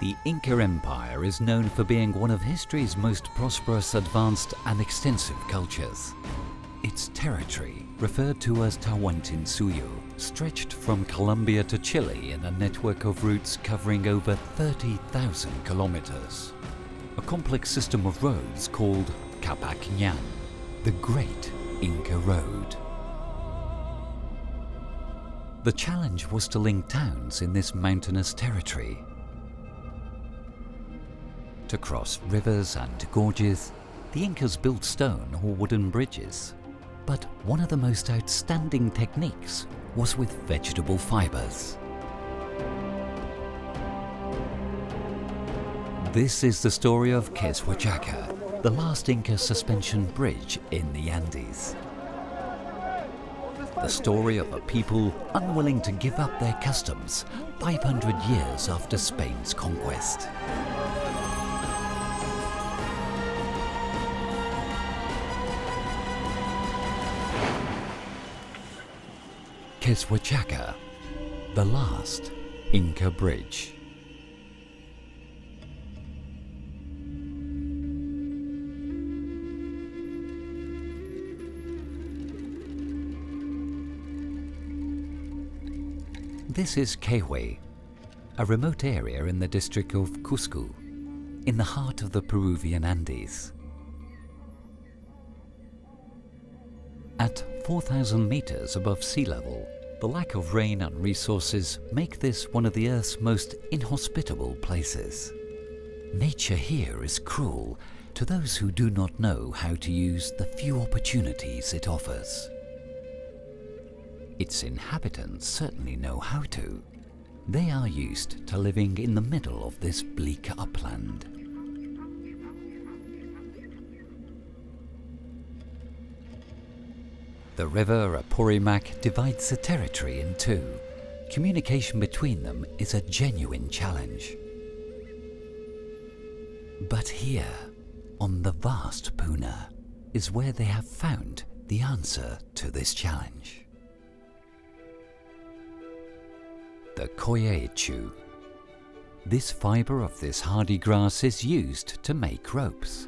The Inca Empire is known for being one of history's most prosperous, advanced and extensive cultures. Its territory, referred to as Tawantinsuyo, stretched from Colombia to Chile in a network of routes covering over 30,000 kilometers. A complex system of roads called Capac Ñan, the Great Inca Road. The challenge was to link towns in this mountainous territory. To cross rivers and gorges, the Incas built stone or wooden bridges. But one of the most outstanding techniques was with vegetable fibers. This is the story of Queshuachaca, the last Inca suspension bridge in the Andes. The story of a people unwilling to give up their customs 500 years after Spain's conquest. Queshuachaca, the last Inca bridge. This is Quehue, a remote area in the district of Cusco, in the heart of the Peruvian Andes. At 4,000 meters above sea level, the lack of rain and resources make this one of the Earth's most inhospitable places. Nature here is cruel to those who do not know how to use the few opportunities it offers. Its inhabitants certainly know how to. They are used to living in the middle of this bleak upland. The river Apurímac divides the territory in two. Communication between them is a genuine challenge. But here, on the vast Puna, is where they have found the answer to this challenge. The coyechu. This fiber of this hardy grass is used to make ropes.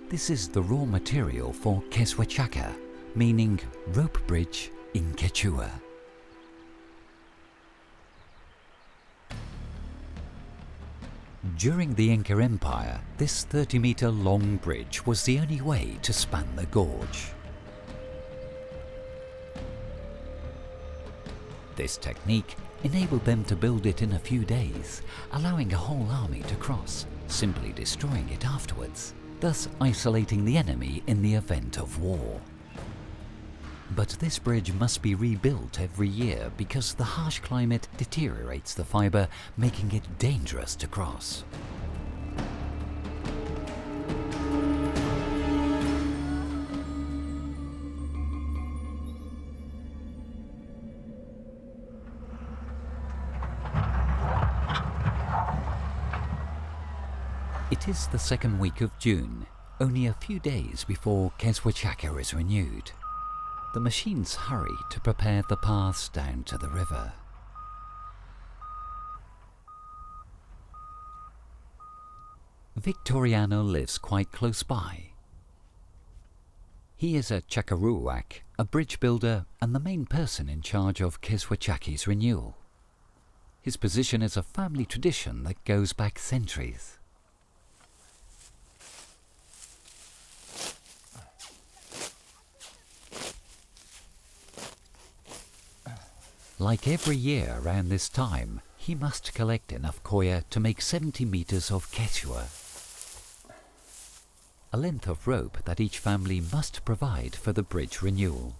This is the raw material for Queshuachaca, meaning rope bridge in Quechua. During the Inca Empire, this 30-meter long bridge was the only way to span the gorge. This technique enabled them to build it in a few days, allowing a whole army to cross, simply destroying it afterwards, thus isolating the enemy in the event of war. But this bridge must be rebuilt every year because the harsh climate deteriorates the fiber, making it dangerous to cross. It is the second week of June, only a few days before Queshuachaca is renewed. The machines hurry to prepare the paths down to the river. Victoriano lives quite close by. He is a chakarwak, a bridge builder and the main person in charge of Queshuachaca's renewal. His position is a family tradition that goes back centuries. Like every year around this time, he must collect enough coya to make 70 meters of quechua, a length of rope that each family must provide for the bridge renewal.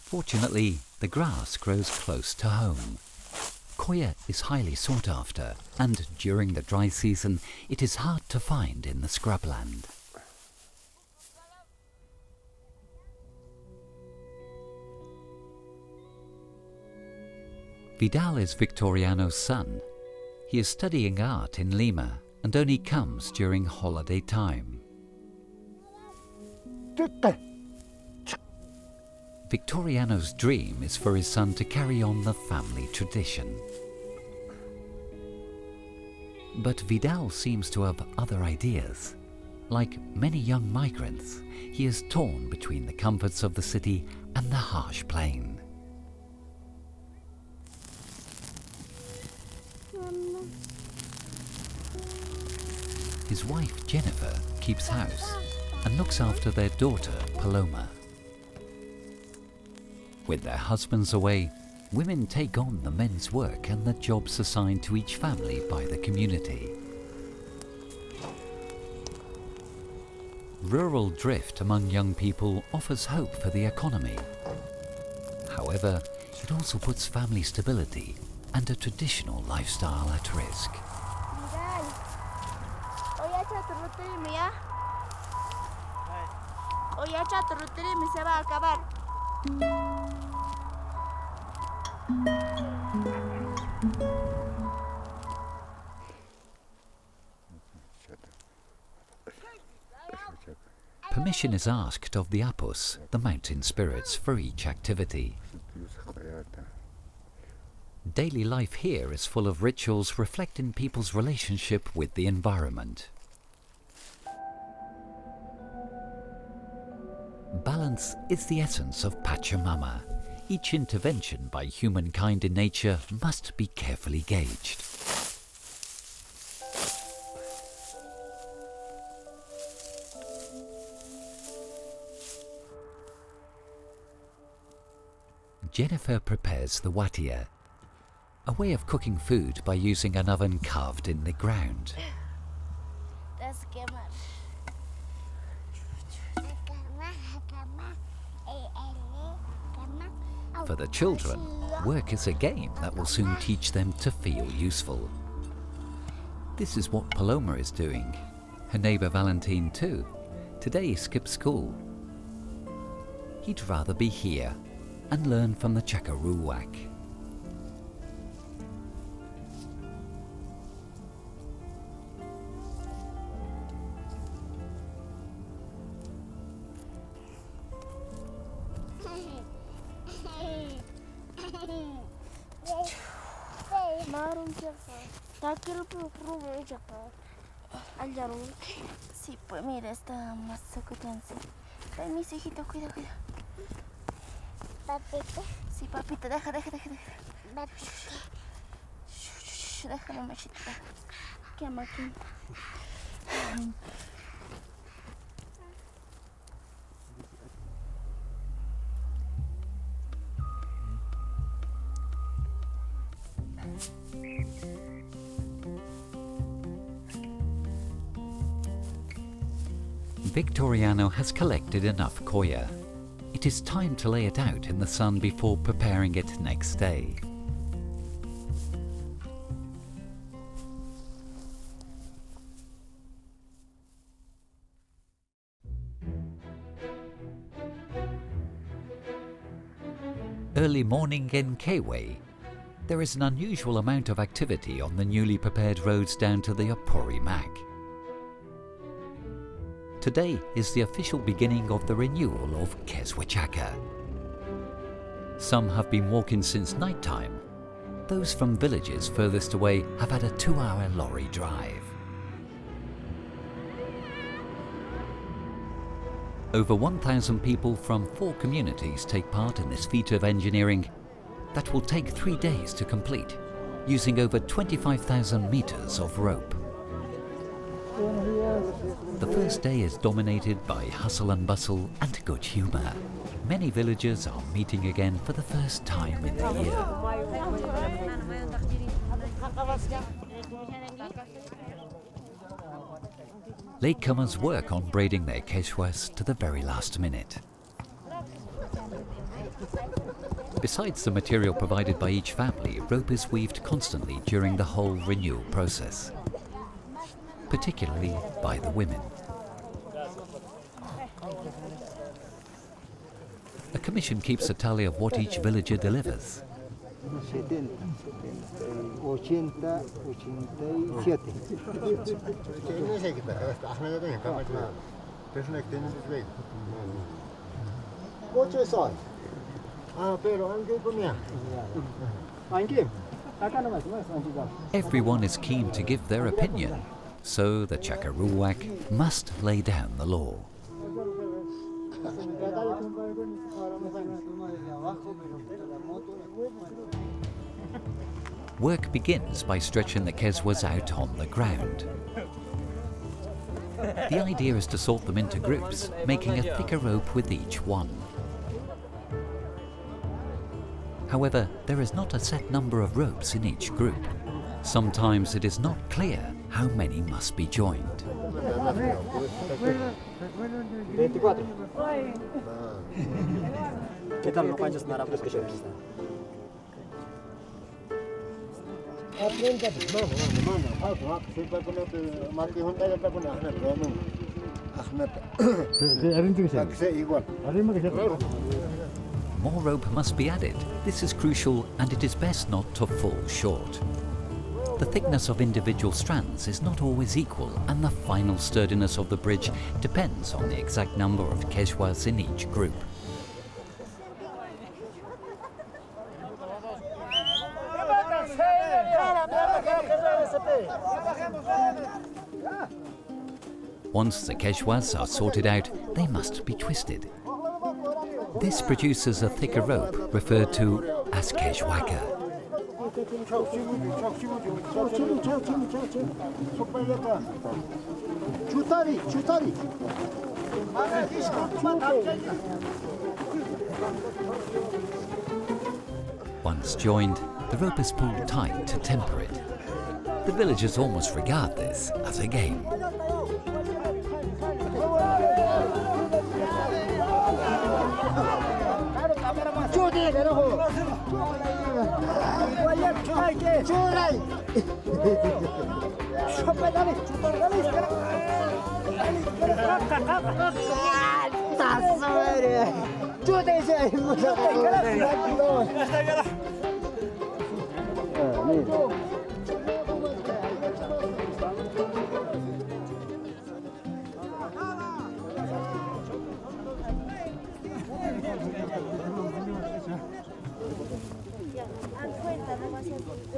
Fortunately, the grass grows close to home. Coya is highly sought after, and during the dry season it is hard to find in the scrubland. Vidal is Victoriano's son. He is studying art in Lima and only comes during holiday time. Victoriano's dream is for his son to carry on the family tradition. But Vidal seems to have other ideas. Like many young migrants, he is torn between the comforts of the city and the harsh plain. His wife Jennifer keeps house and looks after their daughter Paloma. With their husbands away, women take on the men's work and the jobs assigned to each family by the community. Rural drift among young people offers hope for the economy. However, it also puts family stability and a traditional lifestyle at risk. Permission is asked of the apus, the mountain spirits, for each activity. Daily life here is full of rituals reflecting people's relationship with the environment. Balance is the essence of Pachamama. Each intervention by humankind in nature must be carefully gauged. Jennifer prepares the watia, a way of cooking food by using an oven carved in the ground. For the children, work is a game that will soon teach them to feel useful. This is what Paloma is doing. Her neighbour Valentine too. Today skips school. He'd rather be here and learn from the chakarwak. Sí, pues mira, está más sacudiéndose. Permiso, hijito, cuida, cuida. Papita. Sí, papita, deja. Papita. Déjame, machita. ¿Qué amo aquí? Victoriano has collected enough koya. It is time to lay it out in the sun before preparing it next day. Early morning in Kewe. There is an unusual amount of activity on the newly prepared roads down to the Apurímac. Today is the official beginning of the renewal of Keswichaka. Some have been walking since night time. Those from villages furthest away have had a 2-hour lorry drive. Over 1,000 people from 4 communities take part in this feat of engineering that will take 3 days to complete, using over 25,000 meters of rope. The first day is dominated by hustle and bustle and good humour. Many villagers are meeting again for the first time in a year. Latecomers work on braiding their quechuas to the very last minute. Besides the material provided by each family, rope is weaved constantly during the whole renewal process, particularly by the women. A commission keeps a tally of what each villager delivers. Everyone is keen to give their opinion, so the chakarwak must lay down the law. Work begins by stretching the kezwas out on the ground. The idea is to sort them into groups, making a thicker rope with each one. However, there is not a set number of ropes in each group. Sometimes it is not clear how many must be joined. More rope must be added. This is crucial, and it is best not to fall short. The thickness of individual strands is not always equal, and the final sturdiness of the bridge depends on the exact number of kezwas in each group. Once the kezwas are sorted out, they must be twisted. This produces a thicker rope, referred to as kezwaka. Once joined, the rope is pulled tight to temper it. The villagers almost regard this as a game.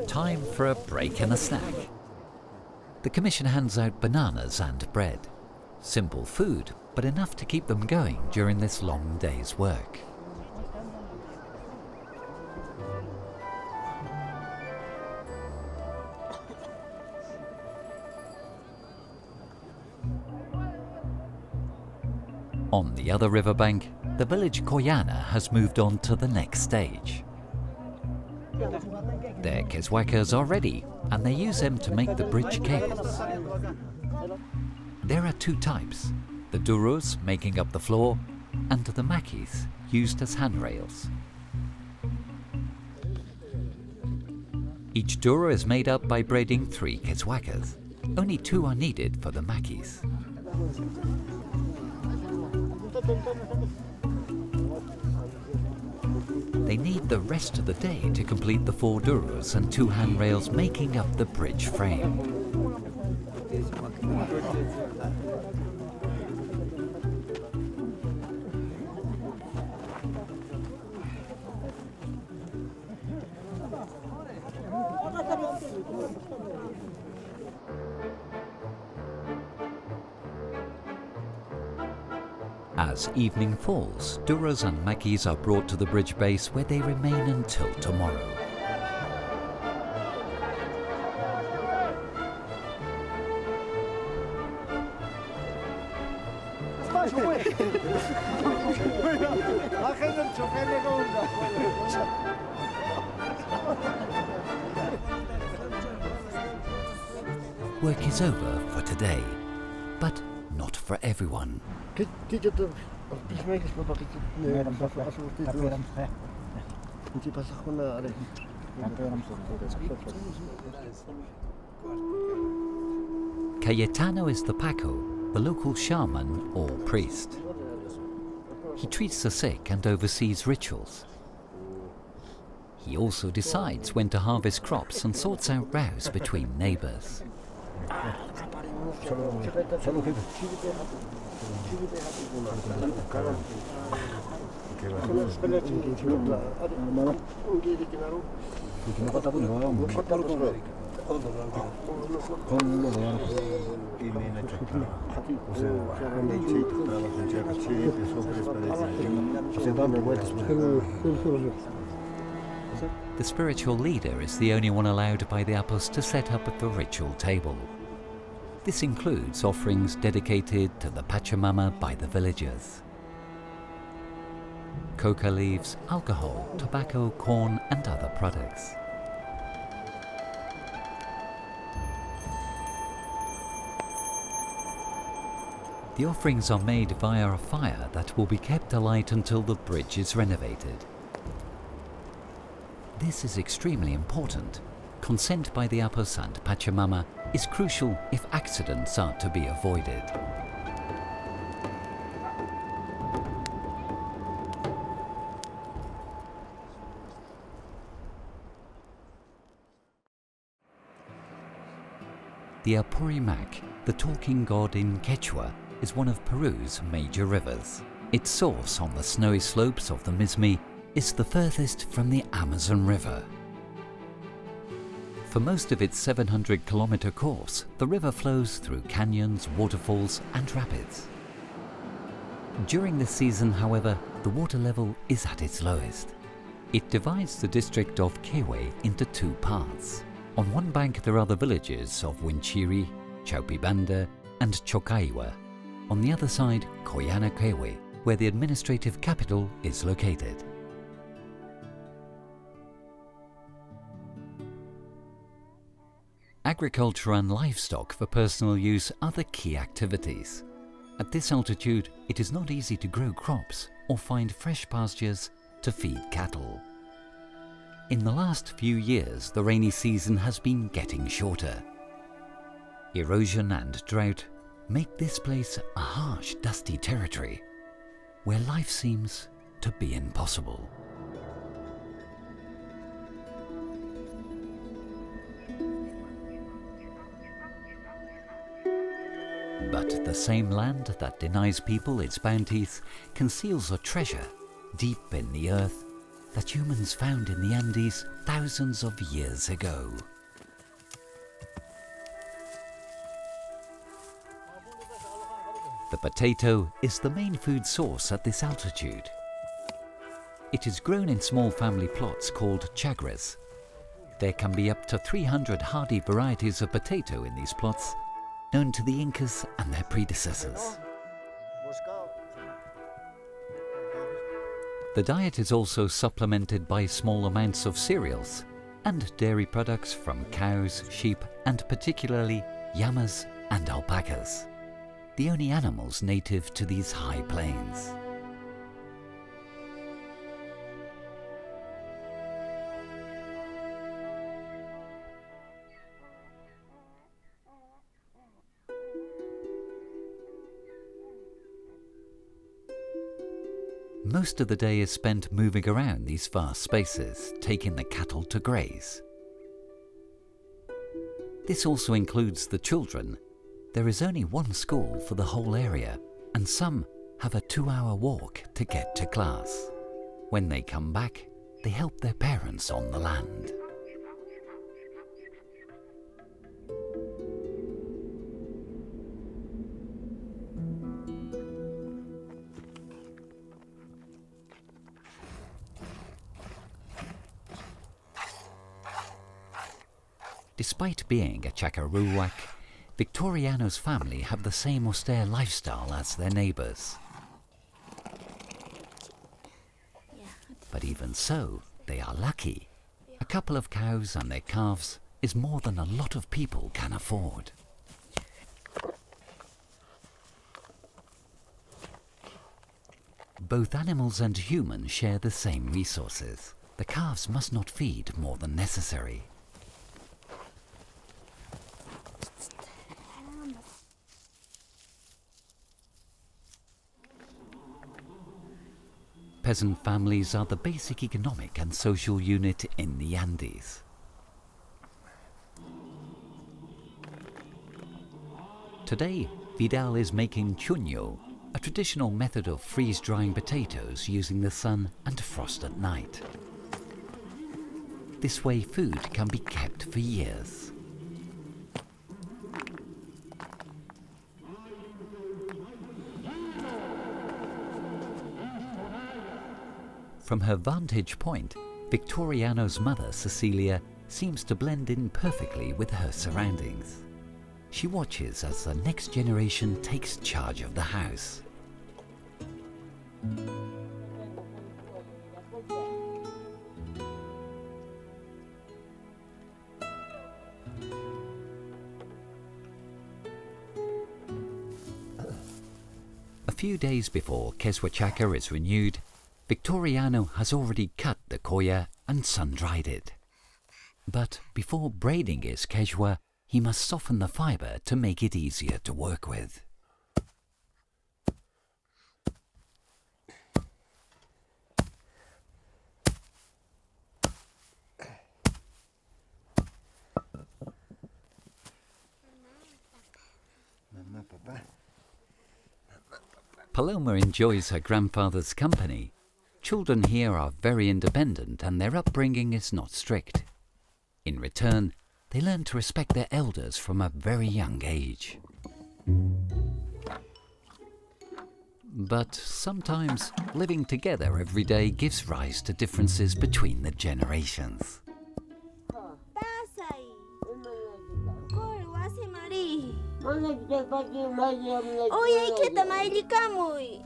Time for a break and a snack. The commission hands out bananas and bread. Simple food, but enough to keep them going during this long day's work. On the other riverbank, the village Koyana has moved on to the next stage. Their kezwakas are ready, and they use them to make the bridge cables. There are two types, the duros making up the floor, and the makis used as handrails. Each duro is made up by braiding 3 kezwakas. Only 2 are needed for the makis. They need the rest of the day to complete the 4 duros and 2 handrails making up the bridge frame. As evening falls, duros and makis are brought to the bridge base where they remain until tomorrow. Work is over for today, but not for everyone. Cayetano is the Paco, the local shaman or priest. He treats the sick and oversees rituals. He also decides when to harvest crops and sorts out rows between neighbors. The spiritual leader is the only one allowed by the Apus to set up at the ritual table. This includes offerings dedicated to the Pachamama by the villagers. Coca leaves, alcohol, tobacco, corn and other products. The offerings are made via a fire that will be kept alight until the bridge is renovated. This is extremely important. Consent by the Apus and Pachamama is crucial if accidents are to be avoided. The Apurímac, the talking god in Quechua, is one of Peru's major rivers. Its source on the snowy slopes of the Mismi is the furthest from the Amazon River. For most of its 700-kilometer course, the river flows through canyons, waterfalls and rapids. During this season, however, the water level is at its lowest. It divides the district of Quehue into two parts. On one bank there are the villages of Winchiri, Chaupibanda and Chocaiwa. On the other side, Koyana Quehue, where the administrative capital is located. Agriculture and livestock for personal use are the key activities. At this altitude, it is not easy to grow crops or find fresh pastures to feed cattle. In the last few years, the rainy season has been getting shorter. Erosion and drought make this place a harsh, dusty territory where life seems to be impossible. But the same land that denies people its bounties conceals a treasure deep in the earth that humans found in the Andes thousands of years ago. The potato is the main food source at this altitude. It is grown in small family plots called chagras. There can be up to 300 hardy varieties of potato in these plots, known to the Incas and their predecessors. The diet is also supplemented by small amounts of cereals and dairy products from cows, sheep, and particularly llamas and alpacas, the only animals native to these high plains. Most of the day is spent moving around these vast spaces, taking the cattle to graze. This also includes the children. There is only one school for the whole area, and some have a 2-hour walk to get to class. When they come back, they help their parents on the land. Despite being a chakarwak, Victoriano's family have the same austere lifestyle as their neighbours. But even so, they are lucky. A couple of cows and their calves is more than a lot of people can afford. Both animals and humans share the same resources. The calves must not feed more than necessary. Peasant families are the basic economic and social unit in the Andes. Today, Vidal is making chuño, a traditional method of freeze-drying potatoes using the sun and frost at night. This way food can be kept for years. From her vantage point, Victoriano's mother, Cecilia, seems to blend in perfectly with her surroundings. She watches as the next generation takes charge of the house. A few days before Keswachaka is renewed, Victoriano has already cut the koya and sun-dried it. But before braiding his keshwa, he must soften the fibre to make it easier to work with. Paloma enjoys her grandfather's company. Children here are very independent and their upbringing is not strict. In return, they learn to respect their elders from a very young age. But sometimes living together every day gives rise to differences between the generations. Oye, kita maili kamu.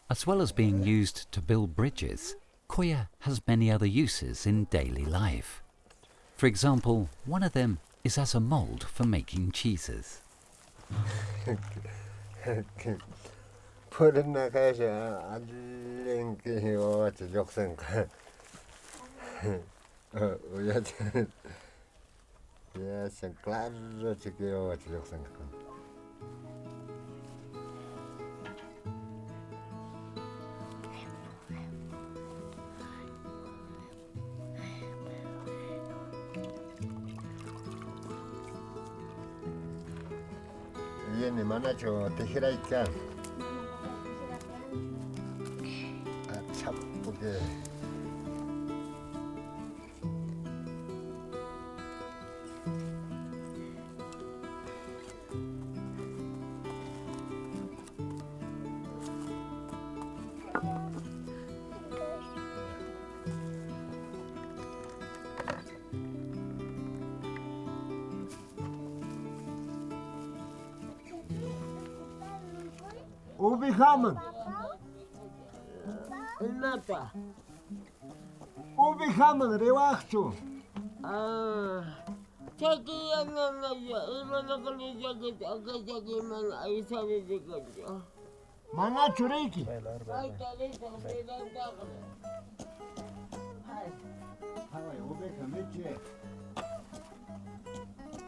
As well as being used to build bridges, koya has many other uses in daily life. For example, one of them is as a mould for making cheeses. Viene manacho tejeraika. Chapuke. Ubi haman. Nata. Ubi haman rewachu. Chaki yang aja, ibu nak ni jaga jaga mana Aisyah ni jaga. Mana curiki. Ay tadi sampai dah dah. Hai. Hai, ubi kamiche.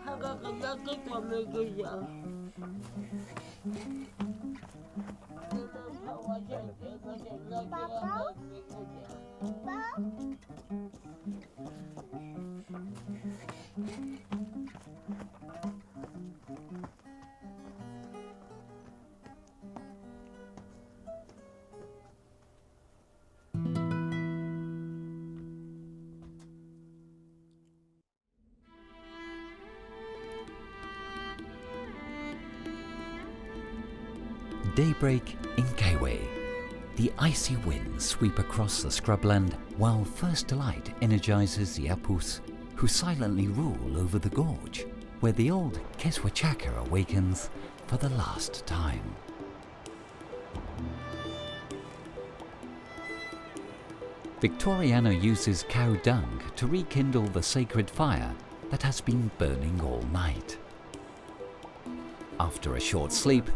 Haga kerja kita mereka. Daybreak in Kaiway. The icy winds sweep across the scrubland while first light energizes the Apus, who silently rule over the gorge, where the old Keswachaka awakens for the last time. Victoriano uses cow dung to rekindle the sacred fire that has been burning all night. After a short sleep,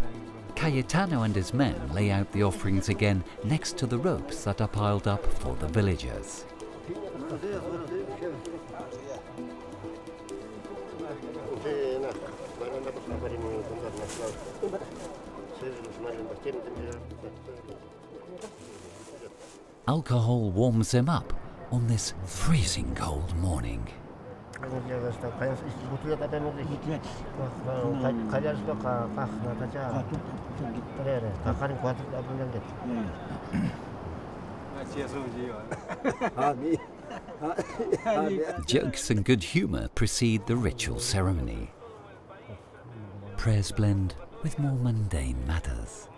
Cayetano and his men lay out the offerings again next to the ropes that are piled up for the villagers. Alcohol warms them up on this freezing cold morning. Jokes and good humor precede the ritual ceremony. Prayers blend with more mundane matters.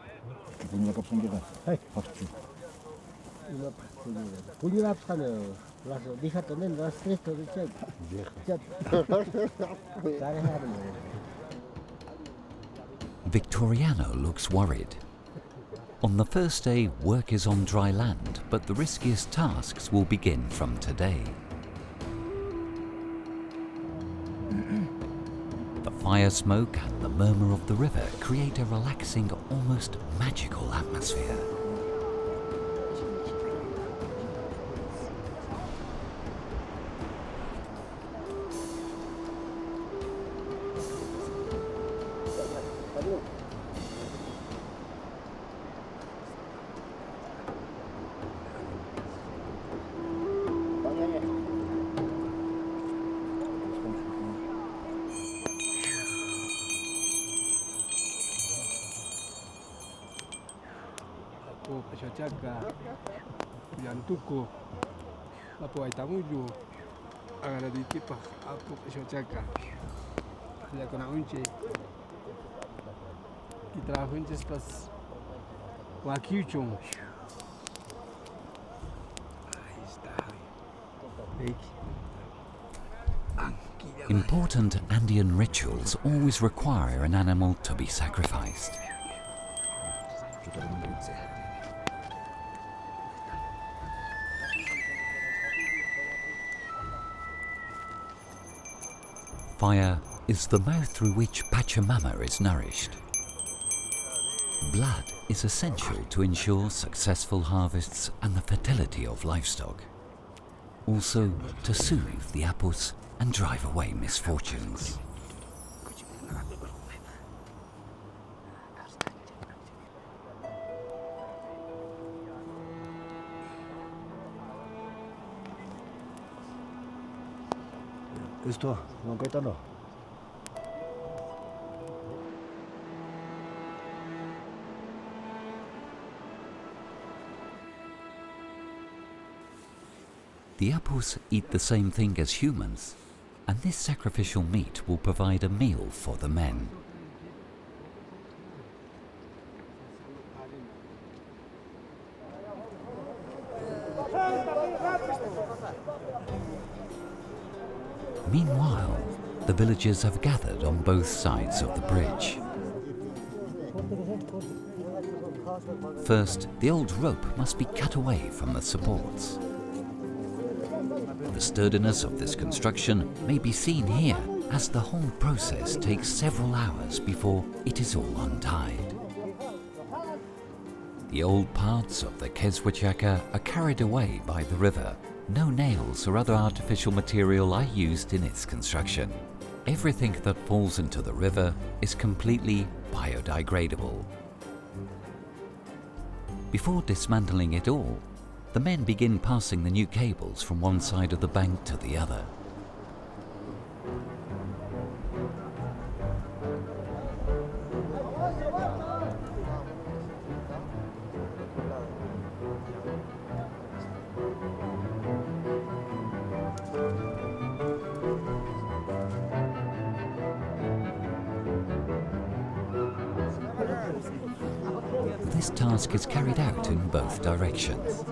Victoriano looks worried. On the first day, work is on dry land, but the riskiest tasks will begin from today. The fire smoke and the murmur of the river create a relaxing, almost magical atmosphere. Chaka, Yantuko, Apo Aitamuyo, Agaradikipa, Apo Chaka, Yakona Unche, Kitra Hunches Pas, Wakiuchon. Important Andean rituals always require an animal to be sacrificed. Fire is the mouth through which Pachamama is nourished. Blood is essential to ensure successful harvests and the fertility of livestock. Also to soothe the apus and drive away misfortunes. Esto, no cuéntalo. The apus eat the same thing as humans, and this sacrificial meat will provide a meal for the men. Meanwhile, the villagers have gathered on both sides of the bridge. First, the old rope must be cut away from the supports. The sturdiness of this construction may be seen here, as the whole process takes several hours before it is all untied. The old parts of the Keswachaka are carried away by the river. No nails or other artificial material are used in its construction. Everything that falls into the river is completely biodegradable. Before dismantling it all, the men begin passing the new cables from one side of the bank to the other. This task is carried out in both directions.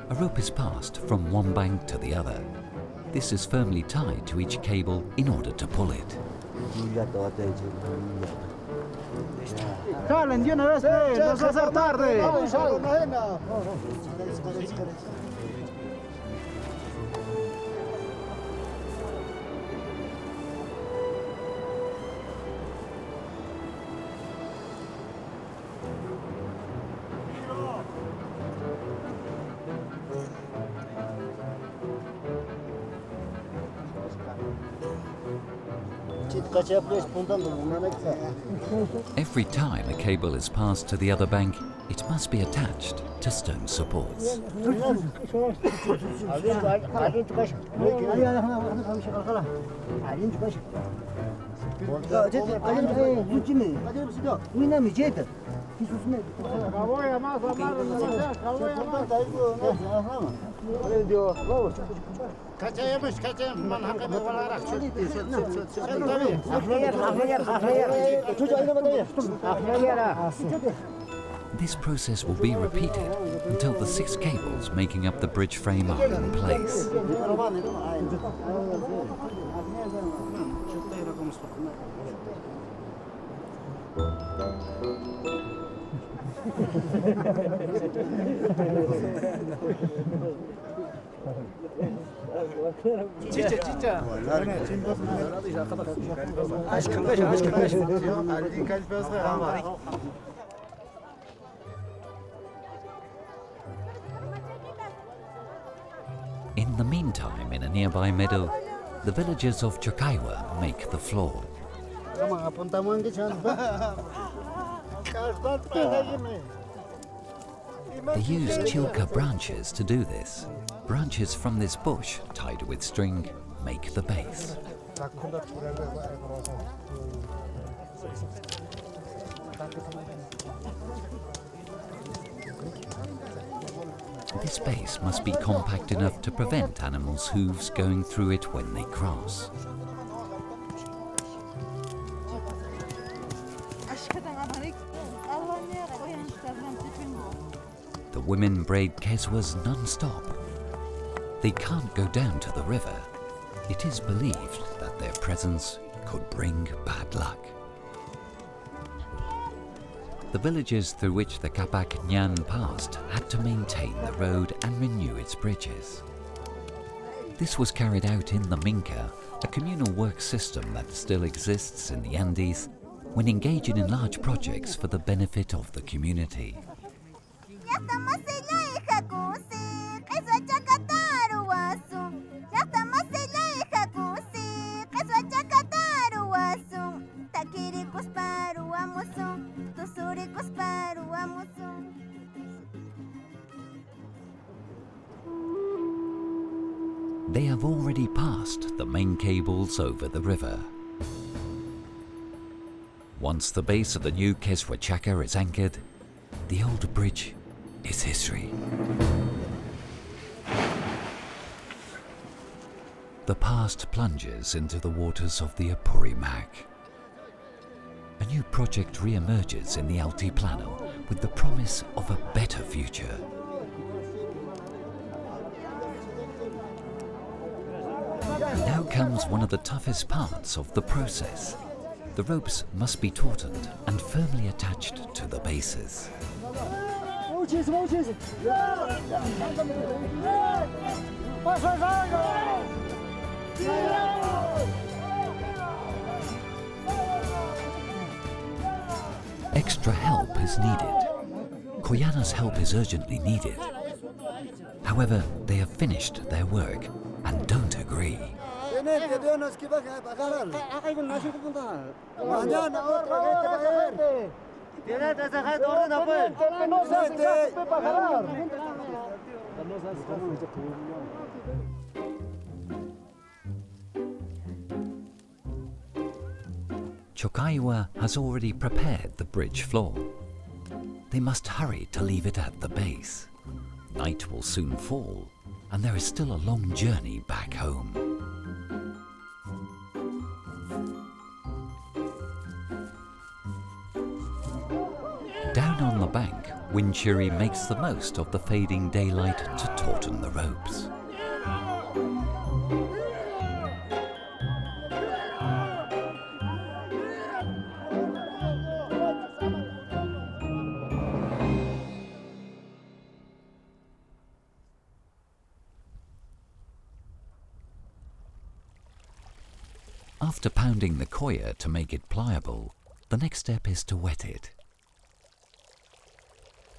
A rope is passed from one bank to the other. This is firmly tied to each cable in order to pull it. Jalen de una vez, nos va a hacer tarde. Every time a cable is passed to the other bank, it must be attached to stone supports. This process will be repeated until the 6 cables making up the bridge frame are in place. In the meantime, in a nearby meadow, the villagers of chakarwak make the floor. They use chilka branches to do this. Branches from this bush, tied with string, make the base. This base must be compact enough to prevent animals' hooves going through it when they cross. The women braid keswas non-stop. They can't go down to the river. It is believed that their presence could bring bad luck. The villages through which the Kapak Nyan passed had to maintain the road and renew its bridges. This was carried out in the Inca, a communal work system that still exists in the Andes, when engaging in large projects for the benefit of the community. They have already passed the main cables over the river. Once the base of the new Keswachaka is anchored, the old bridge is history. The past plunges into the waters of the Apurímac. A new project re-emerges in the Altiplano with the promise of a better future. Now comes one of the toughest parts of the process. The ropes must be tautened and firmly attached to the bases. Extra help is needed. Koyana's help is urgently needed. However, they have finished their work and don't agree. Chakarwak has already prepared the bridge floor. They must hurry to leave it at the base. Night will soon fall, and there is still a long journey back home. Down on the bank, Winchiri makes the most of the fading daylight to tauten the ropes. After pounding the coir to make it pliable, the next step is to wet it.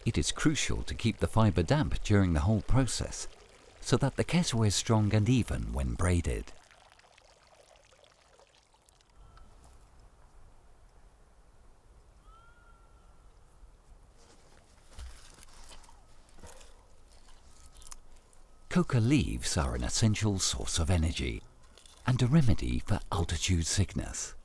It is crucial to keep the fibre damp during the whole process, so that the keswa is strong and even when braided. Coca leaves are an essential source of energy and a remedy for altitude sickness.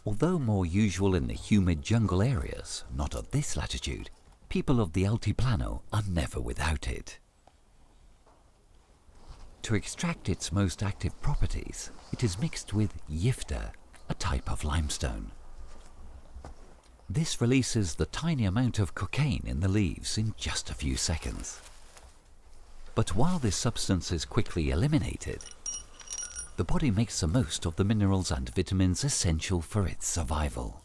Although more usual in the humid jungle areas, not at this latitude, people of the Altiplano are never without it. To extract its most active properties, it is mixed with yifta, a type of limestone. This releases the tiny amount of cocaine in the leaves in just a few seconds. But while this substance is quickly eliminated, the body makes the most of the minerals and vitamins essential for its survival.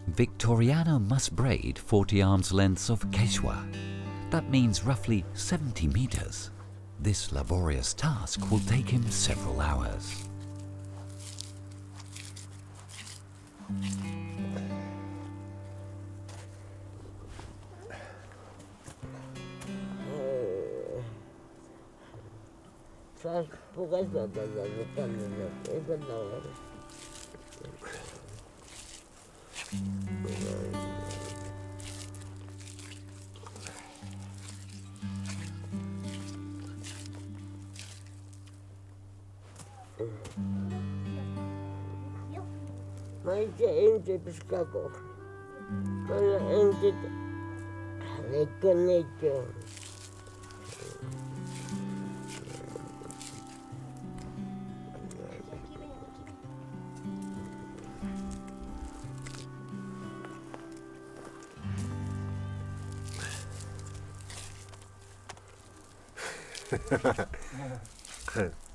Victoriano must braid 40 arms lengths of keswa. That means roughly 70 meters. This laborious task will take him several hours.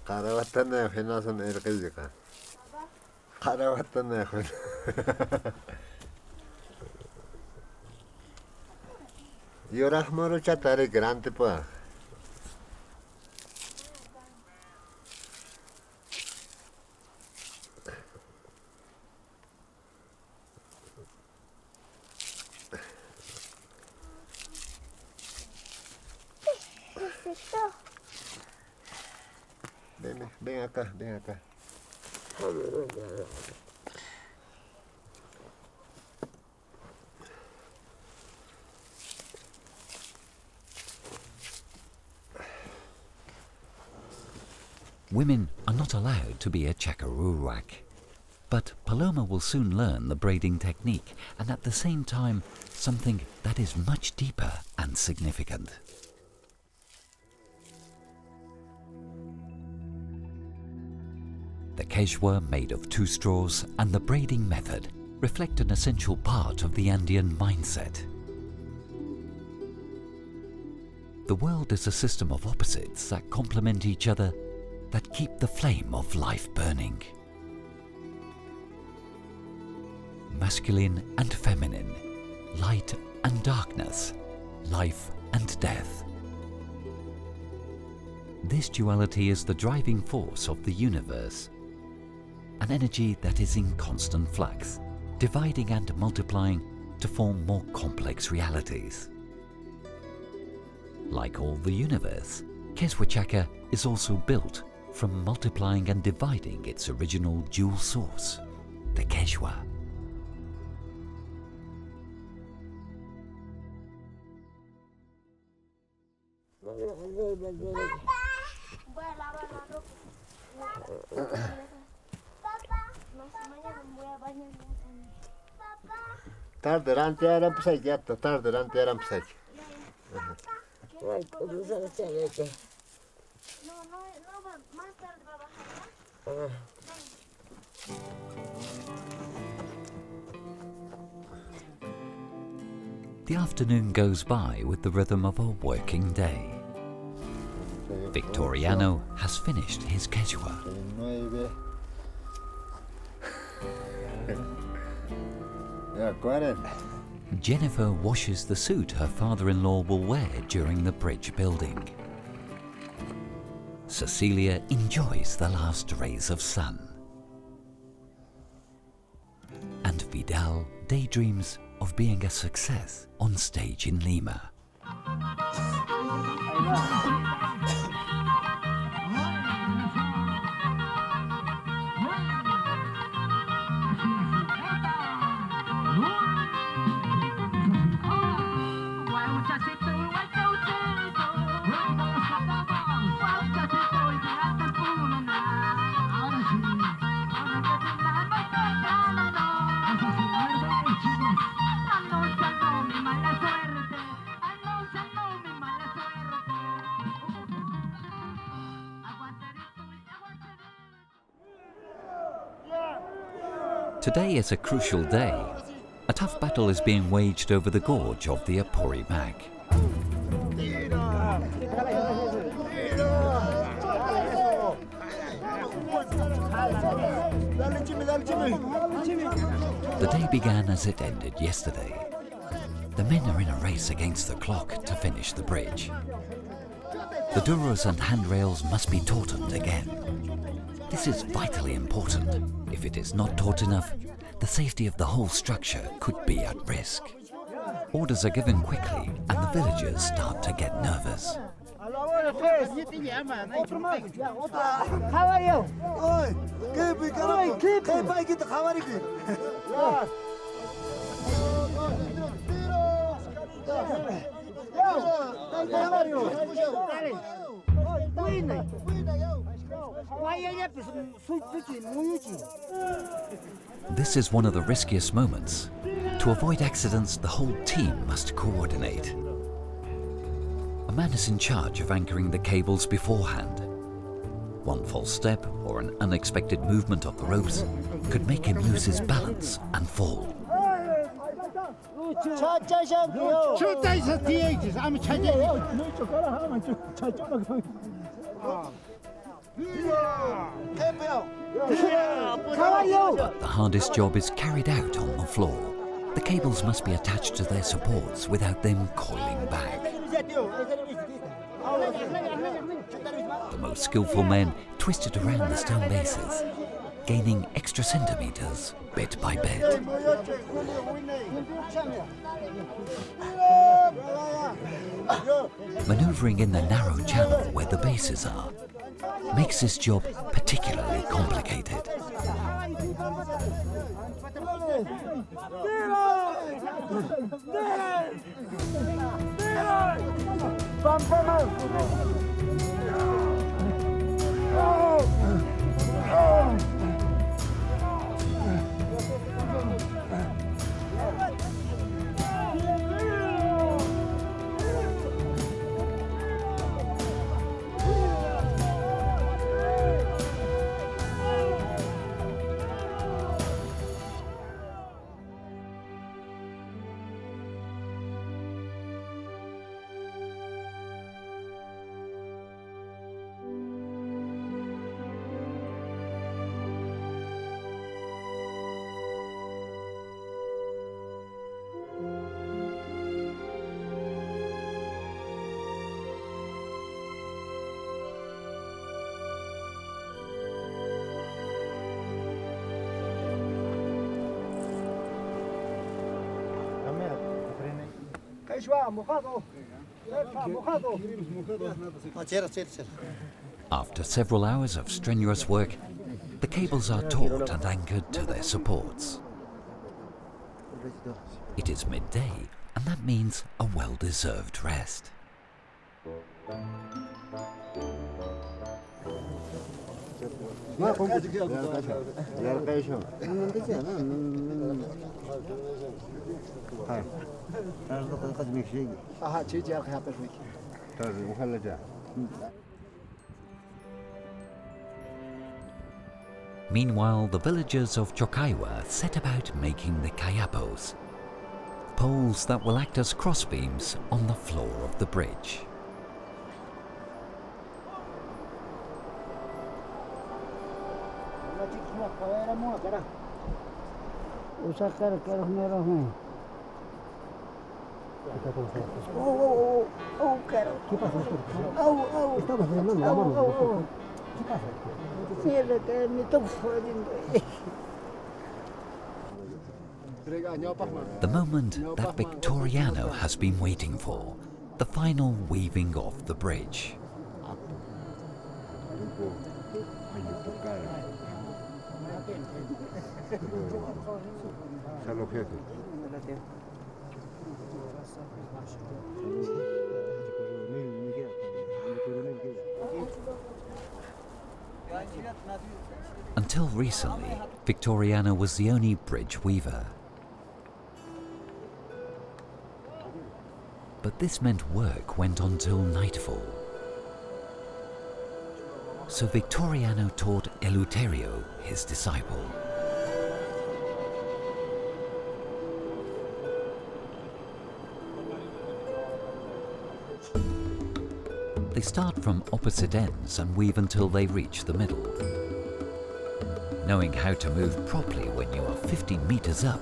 Karawatana fenasan erkejika. Karawatana fen. Yorahmaro chatare grande pa. Ven acá, ven acá. Women are not allowed to be a chakarwak, but Paloma will soon learn the braiding technique and at the same time something that is much deeper and significant. The keswa made of 2 straws and the braiding method reflect an essential part of the Andean mindset. The world is a system of opposites that complement each other, that keep the flame of life burning. Masculine and feminine, light and darkness, life and death. This duality is the driving force of the universe, an energy that is in constant flux, dividing and multiplying to form more complex realities. Like all the universe, Keswa Chaka is also built from multiplying and dividing its original dual source, the Keswa. Tarde delante era pesach, ya tarde delante era pesach. Más tarde va a bajar, ¿no? The afternoon goes by with the rhythm of a working day. Victoriano has finished his keswa. 9. Ya 40. Jennifer washes the suit her father-in-law will wear during the bridge building. Cecilia enjoys the last rays of sun. And Vidal daydreams of being a success on stage in Lima. Today is a crucial day. A tough battle is being waged over the gorge of the Apurímac. The day began as it ended yesterday. The men are in a race against the clock to finish the bridge. The duros and handrails must be tautened again. This is vitally important. If it is not taut enough, the safety of the whole structure could be at risk. Orders are given quickly and the villagers start to get nervous. This is one of the riskiest moments. To avoid accidents, the whole team must coordinate. A man is in charge of anchoring the cables beforehand. One false step or an unexpected movement of the ropes could make him lose his balance and fall. But the hardest job is carried out on the floor. The cables must be attached to their supports without them coiling back. The most skillful men twist it around the stone bases, gaining extra centimeters bit by bit. Maneuvering in the narrow channel where the bases are makes this job particularly complicated. After several hours of strenuous work, the cables are taut and anchored to their supports. It is midday, and that means a well-deserved rest. Meanwhile, the villagers of Chocaiwa set about making the kayapos, poles that will act as crossbeams on the floor of the bridge. Caro. ¿Qué pasa? Estamos frenando la mano. ¿Qué pasa? Mierda, que me estoy jodiendo. The moment that Victoriano has been waiting for, the final weaving of the bridge. Until recently, Victoriano was the only bridge weaver. But this meant work went on till nightfall. So Victoriano taught Eleuterio, his disciple. They start from opposite ends and weave until they reach the middle. Knowing how to move properly when you are 50 meters up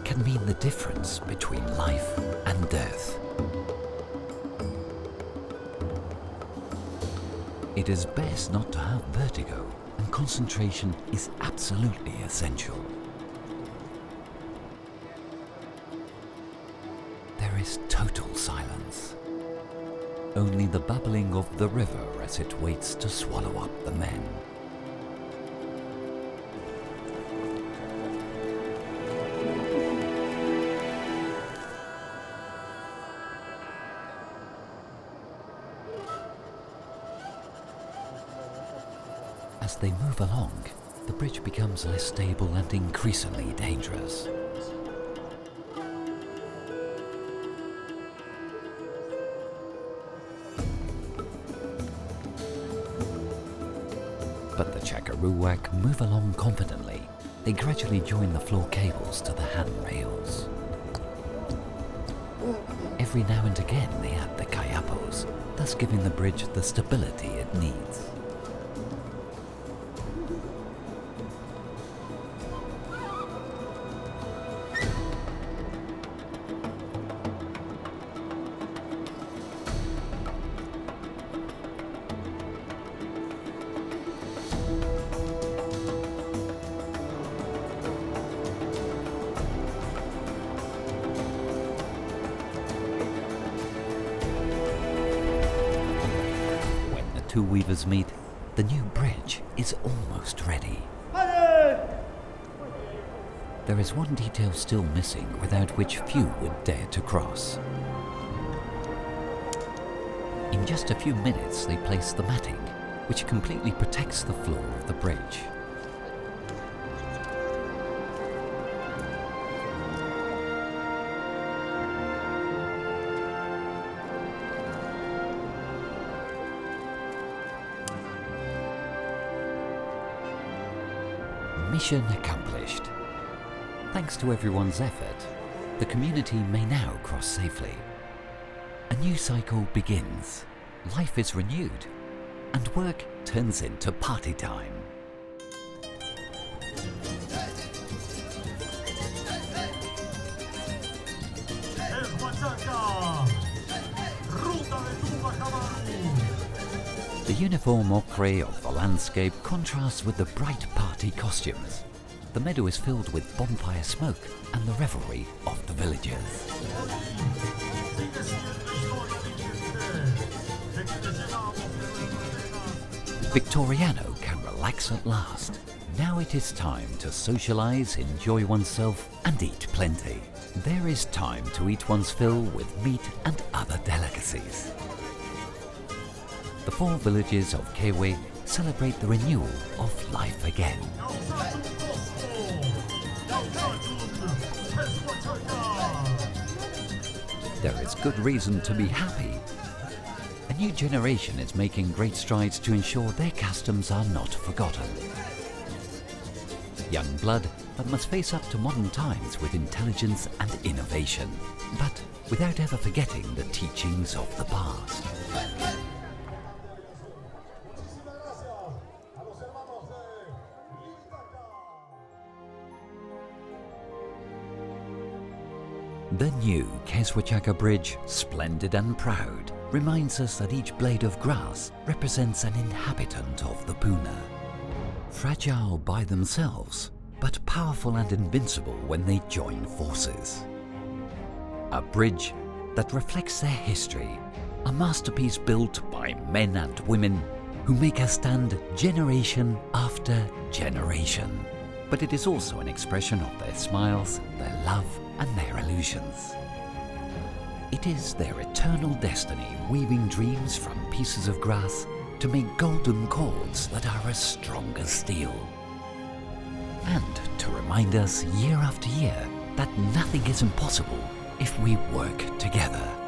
can mean the difference between life and death. It is best not to have vertigo, and concentration is absolutely essential. There is total silence. Only the babbling of the river as it waits to swallow up the men. As they move along, the bridge becomes less stable and increasingly dangerous. But the chakarwak move along confidently. They gradually join the floor cables to the handrails. Every now and again they add the kayapos, thus giving the bridge the stability it needs. Two weavers meet, the new bridge is almost ready. There is one detail still missing without which few would dare to cross. In just a few minutes they place the matting, which completely protects the floor of the bridge. Mission accomplished. Thanks to everyone's effort, the community may now cross safely. A new cycle begins, life is renewed, and work turns into party time. The uniform ochre of the landscape contrasts with the bright party costumes. The meadow is filled with bonfire smoke and the revelry of the villagers. Victoriano can relax at last. Now it is time to socialize, enjoy oneself and eat plenty. There is time to eat one's fill with meat and other delicacies. The four villages of Kewe celebrate the renewal of life again. There is good reason to be happy. A new generation is making great strides to ensure their customs are not forgotten. Young blood that must face up to modern times with intelligence and innovation, but without ever forgetting the teachings of the past. The new Keswichaka Bridge, splendid and proud, reminds us that each blade of grass represents an inhabitant of the Puna. Fragile by themselves, but powerful and invincible when they join forces. A bridge that reflects their history, a masterpiece built by men and women who make us stand generation after generation. But it is also an expression of their smiles, their love, and their illusions. It is their eternal destiny weaving dreams from pieces of grass to make golden cords that are as strong as steel. And to remind us year after year that nothing is impossible if we work together.